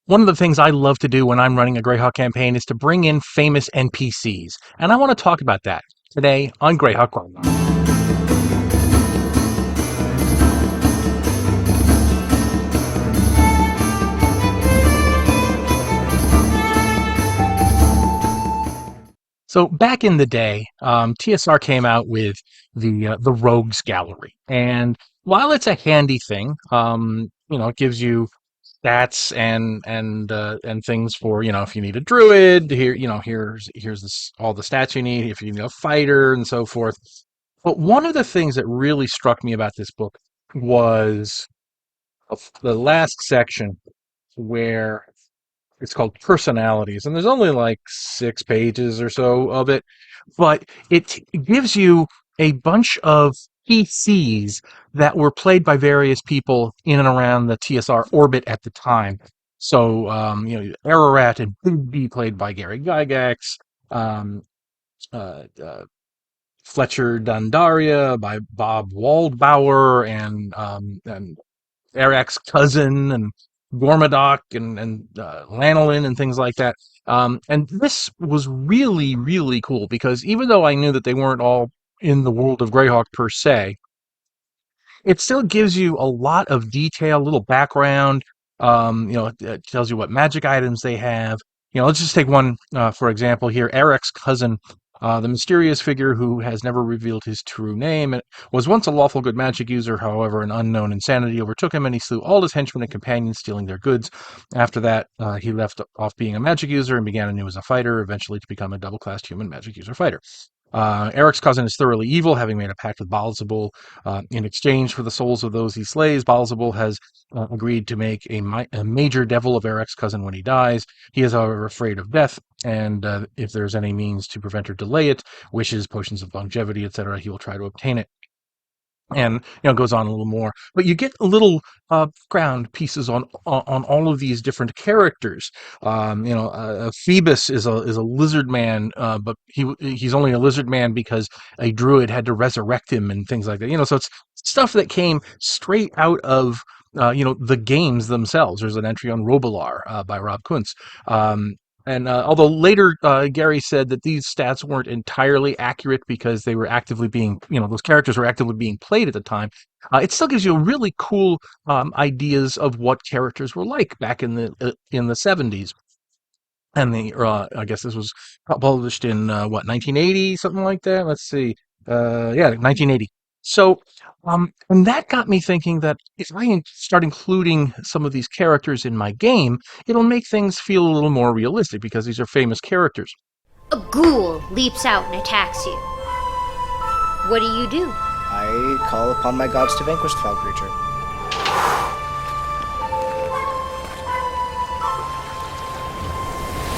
One of the things I love to do when I'm running a Greyhawk campaign is to bring in famous NPCs, and I want to talk about that today on Greyhawk Rundown. So back in the day, TSR came out with the Rogues Gallery, and while it's a handy thing, it gives you stats and things for if you need a druid here, here's this all the stats you need if you need a fighter and so forth. But one of the things that really struck me about this book was the last section where it's called personalities, and there's only like 6 pages or so of it, but it gives you a bunch of PCs that were played by various people in and around the TSR orbit at the time. So, Ararat and Big B played by Gary Gygax, um, Fletcher Dundaria by Bob Waldbauer, and Eric's cousin and Gormadoc and Lanolin and things like that. And this was really, really cool because even though I knew that they weren't all in the world of Greyhawk per se, it still gives you a lot of detail, little background. It tells you what magic items they have. Let's just take one for example here. Eric's cousin, the mysterious figure who has never revealed his true name, was once a lawful good magic user. However, an unknown insanity overtook him, and he slew all his henchmen and companions, stealing their goods. After that, he left off being a magic user and began anew as a fighter, eventually to become a double-classed human magic user fighter. Eric's cousin is thoroughly evil, having made a pact with Baalzebul in exchange for the souls of those he slays. Baalzebul has agreed to make a major devil of Eric's cousin when he dies. He is, however, afraid of death, and if there's any means to prevent or delay it, wishes, potions of longevity, etc., he will try to obtain it. And goes on a little more, but you get little ground pieces on all of these different characters. Phoebus is a lizard man, but he's only a lizard man because a druid had to resurrect him and things like that. So it's stuff that came straight out of the games themselves. There's an entry on Robilar by Rob Kuntz. And although later Gary said that these stats weren't entirely accurate because they were actively being, those characters were actively being played at the time, it still gives you really cool ideas of what characters were like back in the 70s. And I guess this was published in 1980, something like that. Let's see, 1980. So, and that got me thinking that if I start including some of these characters in my game, it'll make things feel a little more realistic because these are famous characters. A ghoul leaps out and attacks you. What do? I call upon my gods to vanquish the foul creature.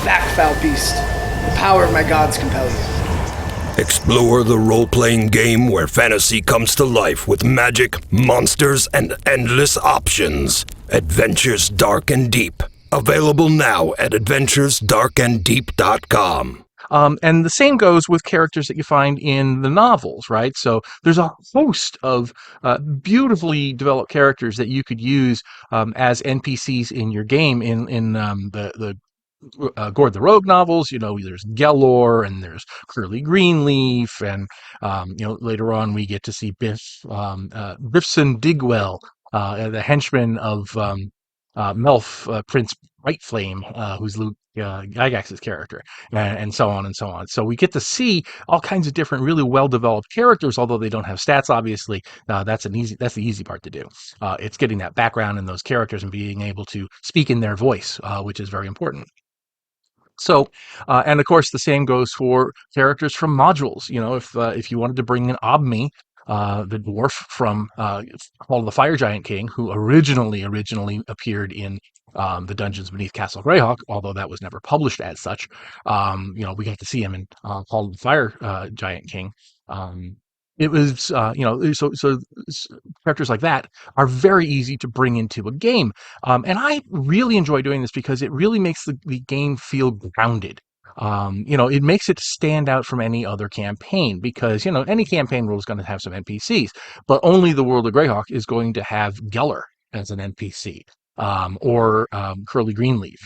Back, foul beast. The power of my gods compel you. Explore the role-playing game where fantasy comes to life with magic, monsters, and endless options. Adventures Dark and Deep. Available now at adventuresdarkanddeep.com. And the same goes with characters that you find in the novels, right? So there's a host of beautifully developed characters that you could use as NPCs in your game in the Gord the Rogue novels. There's Gellor and there's Curly Greenleaf, and later on we get to see Biffson Digwell, the henchman of Melf, Prince Brightflame, who's Luke Gygax's character, and so on and so on. So we get to see all kinds of different, really well-developed characters, although they don't have stats. Obviously, that's the easy part to do. It's getting that background in those characters and being able to speak in their voice, which is very important. So, and of course, the same goes for characters from modules. If you wanted to bring in Obmi, the dwarf from Hall of the Fire Giant King, who originally appeared in the Dungeons Beneath Castle Greyhawk, although that was never published as such. We got to see him in Hall of the Fire Giant King. It was, so characters like that are very easy to bring into a game. And I really enjoy doing this because it really makes the game feel grounded. It makes it stand out from any other campaign because, any campaign rule is going to have some NPCs, but only the World of Greyhawk is going to have Geller as an NPC. or Curly Greenleaf.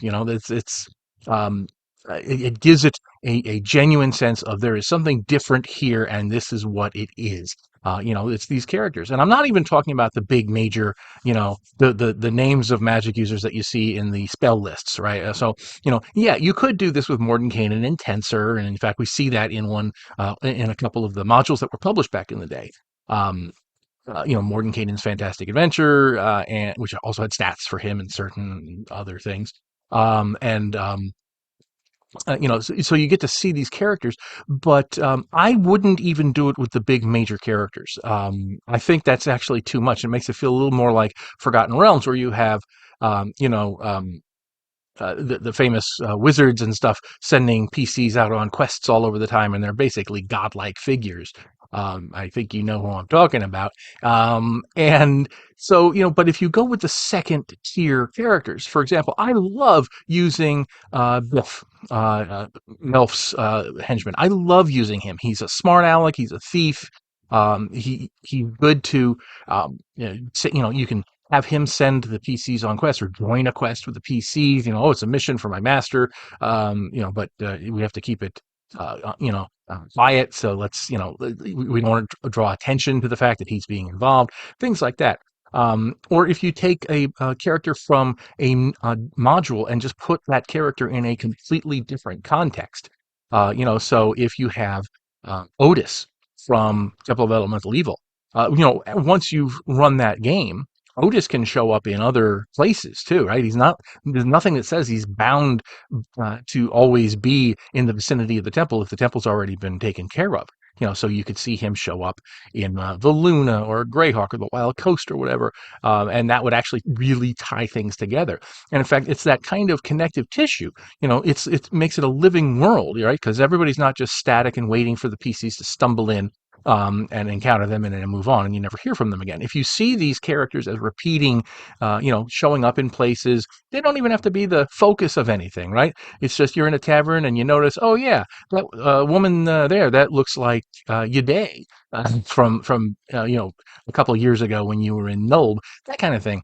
Um, it gives it a genuine sense of there is something different here, and this is what it is. It's these characters, and I'm not even talking about the big major, the names of magic users that you see in the spell lists, right? Yeah, you could do this with Mordenkainen and Tensor, and in fact, we see that in a couple of the modules that were published back in the day. Mordenkainen's Fantastic Adventure, and which also had stats for him and certain other things. And so you get to see these characters, but I wouldn't even do it with the big major characters. I think that's actually too much. It makes it feel a little more like Forgotten Realms, where you have, the famous wizards and stuff sending PCs out on quests all over the time, and they're basically godlike figures. I think you know who I'm talking about. And so, but if you go with the second tier characters, for example, I love using Biff, Melf's henchman. I love using him. He's a smart aleck. He's a thief. He's good to, you can have him send the PCs on quests or join a quest with the PCs. It's a mission for my master. But we have to keep it, quiet. So we don't want to draw attention to the fact that he's being involved. Things like that. Or if you take a character from a module and just put that character in a completely different context. So if you have Otis from Temple of Elemental Evil, once you've run that game, Otis can show up in other places too, right? There's nothing that says he's bound to always be in the vicinity of the temple if the temple's already been taken care of. So you could see him show up in the Luna or Greyhawk or the Wild Coast or whatever, and that would actually really tie things together. And in fact, it's that kind of connective tissue. It makes it a living world, right? Because everybody's not just static and waiting for the PCs to stumble in and encounter them and then move on, and you never hear from them again. If you see these characters as repeating, showing up in places, they don't even have to be the focus of anything, right? It's just you're in a tavern and you notice, oh yeah, that woman there, that looks like Yade from a couple of years ago when you were in Nulb, that kind of thing.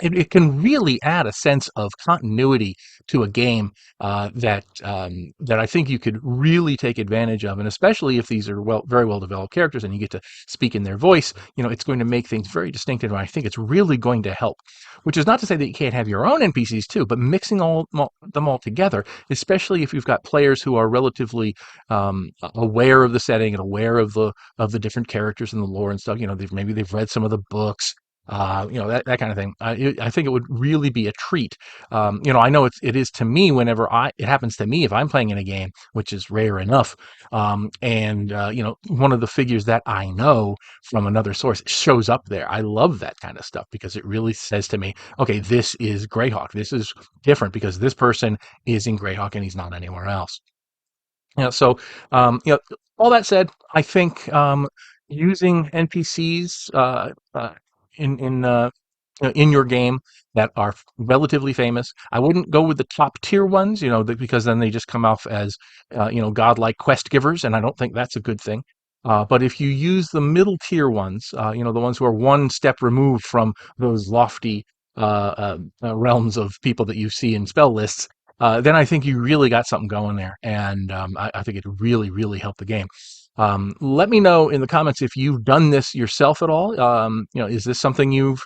It can really add a sense of continuity to a game that I think you could really take advantage of, and especially if these are very well developed characters and you get to speak in their voice, it's going to make things very distinctive, and I think it's really going to help. Which is not to say that you can't have your own NPCs too, but mixing them all together, especially if you've got players who are relatively aware of the setting and aware of the different characters and the lore and stuff. Maybe they've read some of the books. That kind of thing. I think it would really be a treat. I know it is to me whenever it happens to me if I'm playing in a game, which is rare enough. And one of the figures that I know from another source shows up there. I love that kind of stuff because it really says to me, okay, this is Greyhawk. This is different because this person is in Greyhawk and he's not anywhere else. So all that said, I think using NPCs in your game that are relatively famous. I wouldn't go with the top tier ones, because then they just come off as, godlike quest givers, and I don't think that's a good thing. But if you use the middle tier ones, the ones who are one step removed from those lofty realms of people that you see in spell lists, then I think you really got something going there, and I think it really, really helped the game. Let me know in the comments if you've done this yourself at all. Is this something you've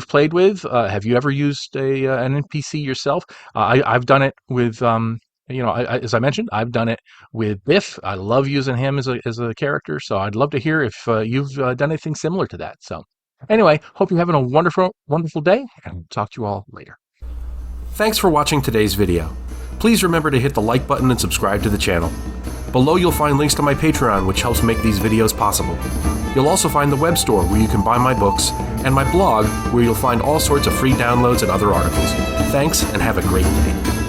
played with? Have you ever used an NPC yourself? I've done it with, as I mentioned, I've done it with Biff. I love using him as a character, so I'd love to hear if you've done anything similar to that. So, anyway, hope you're having a wonderful, wonderful day, and talk to you all later. Thanks for watching today's video. Please remember to hit the like button and subscribe to the channel. Below you'll find links to my Patreon, which helps make these videos possible. You'll also find the web store where you can buy my books, and my blog where you'll find all sorts of free downloads and other articles. Thanks, and have a great day.